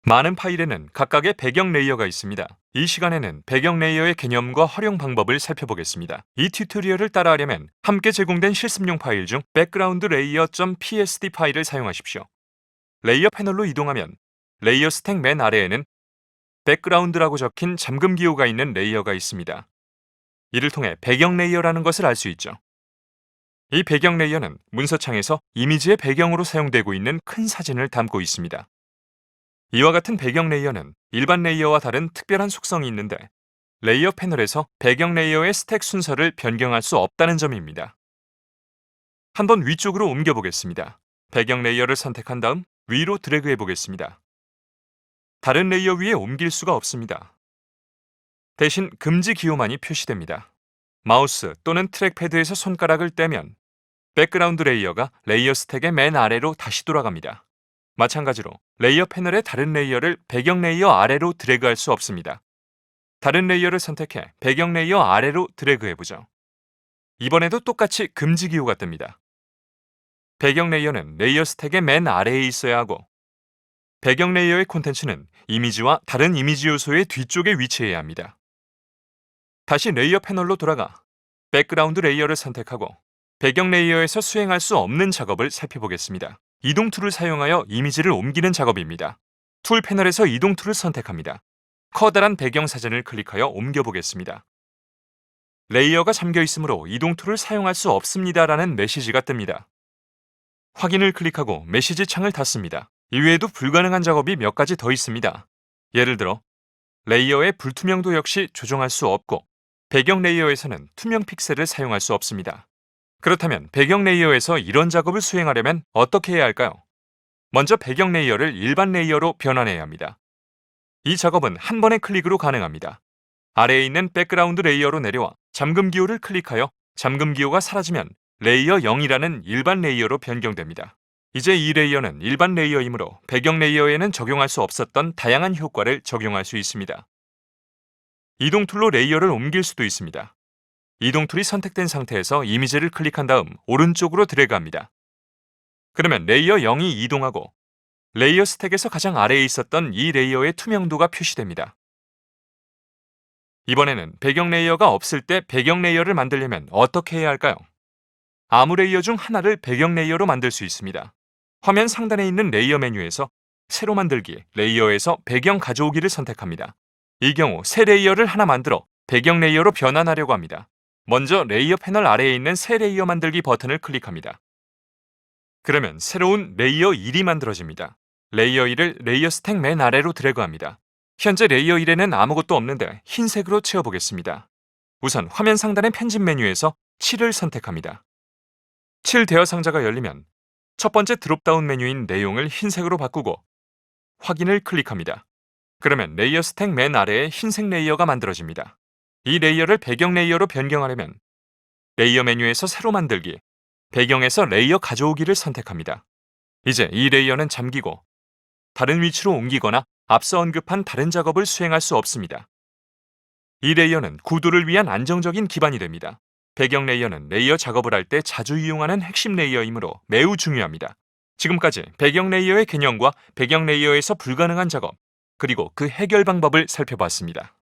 많은 파일에는 각각의 배경 레이어가 있습니다. 이 시간에는 배경 레이어의 개념과 활용 방법을 살펴보겠습니다. 이 튜토리얼을 따라하려면 함께 제공된 실습용 파일 중 background layer.psd 파일을 사용하십시오. 레이어 패널로 이동하면 레이어 스택 맨 아래에는 background라고 적힌 잠금 기호가 있는 레이어가 있습니다. 이를 통해 배경 레이어라는 것을 알 수 있죠. 이 배경 레이어는 문서창에서 이미지의 배경으로 사용되고 있는 큰 사진을 담고 있습니다. 이와 같은 배경 레이어는 일반 레이어와 다른 특별한 속성이 있는데 레이어 패널에서 배경 레이어의 스택 순서를 변경할 수 없다는 점입니다. 한번 위쪽으로 옮겨 보겠습니다. 배경 레이어를 선택한 다음 위로 드래그해 보겠습니다. 다른 레이어 위에 옮길 수가 없습니다. 대신 금지 기호만이 표시됩니다. 마우스 또는 트랙패드에서 손가락을 떼면 백그라운드 레이어가 레이어 스택의 맨 아래로 다시 돌아갑니다. 마찬가지로 레이어 패널의 다른 레이어를 배경 레이어 아래로 드래그할 수 없습니다. 다른 레이어를 선택해 배경 레이어 아래로 드래그해보죠. 이번에도 똑같이 금지 기호가 뜹니다. 배경 레이어는 레이어 스택의 맨 아래에 있어야 하고 배경 레이어의 콘텐츠는 이미지와 다른 이미지 요소의 뒤쪽에 위치해야 합니다. 다시 레이어 패널로 돌아가 백그라운드 레이어를 선택하고 배경 레이어에서 수행할 수 없는 작업을 살펴보겠습니다. 이동 툴을 사용하여 이미지를 옮기는 작업입니다. 툴 패널에서 이동 툴을 선택합니다. 커다란 배경 사진을 클릭하여 옮겨보겠습니다. 레이어가 잠겨 있으므로 이동 툴을 사용할 수 없습니다라는 메시지가 뜹니다. 확인을 클릭하고 메시지 창을 닫습니다. 이외에도 불가능한 작업이 몇 가지 더 있습니다. 예를 들어 레이어의 불투명도 역시 조정할 수 없고 배경 레이어에서는 투명 픽셀을 사용할 수 없습니다. 그렇다면 배경 레이어에서 이런 작업을 수행하려면 어떻게 해야 할까요? 먼저 배경 레이어를 일반 레이어로 변환해야 합니다. 이 작업은 한 번의 클릭으로 가능합니다. 아래에 있는 백그라운드 레이어로 내려와 잠금 기호를 클릭하여 잠금 기호가 사라지면 레이어 0이라는 일반 레이어로 변경됩니다. 이제 이 레이어는 일반 레이어이므로 배경 레이어에는 적용할 수 없었던 다양한 효과를 적용할 수 있습니다. 이동 툴로 레이어를 옮길 수도 있습니다. 이동 툴이 선택된 상태에서 이미지를 클릭한 다음 오른쪽으로 드래그합니다. 그러면 레이어 0이 이동하고 레이어 스택에서 가장 아래에 있었던 이 레이어의 투명도가 표시됩니다. 이번에는 배경 레이어가 없을 때 배경 레이어를 만들려면 어떻게 해야 할까요? 아무 레이어 중 하나를 배경 레이어로 만들 수 있습니다. 화면 상단에 있는 레이어 메뉴에서 새로 만들기, 레이어에서 배경 가져오기를 선택합니다. 이 경우 새 레이어를 하나 만들어 배경 레이어로 변환하려고 합니다. 먼저 레이어 패널 아래에 있는 새 레이어 만들기 버튼을 클릭합니다. 그러면 새로운 레이어 1이 만들어집니다. 레이어 1을 레이어 스택 맨 아래로 드래그합니다. 현재 레이어 1에는 아무것도 없는데 흰색으로 채워보겠습니다. 우선 화면 상단의 편집 메뉴에서 7을 선택합니다. 7 대여 상자가 열리면 첫 번째 드롭다운 메뉴인 내용을 흰색으로 바꾸고 확인을 클릭합니다. 그러면 레이어 스택 맨 아래에 흰색 레이어가 만들어집니다. 이 레이어를 배경 레이어로 변경하려면 레이어 메뉴에서 새로 만들기, 배경에서 레이어 가져오기를 선택합니다. 이제 이 레이어는 잠기고 다른 위치로 옮기거나 앞서 언급한 다른 작업을 수행할 수 없습니다. 이 레이어는 구도를 위한 안정적인 기반이 됩니다. 배경 레이어는 레이어 작업을 할 때 자주 이용하는 핵심 레이어이므로 매우 중요합니다. 지금까지 배경 레이어의 개념과 배경 레이어에서 불가능한 작업, 그리고 그 해결 방법을 살펴봤습니다.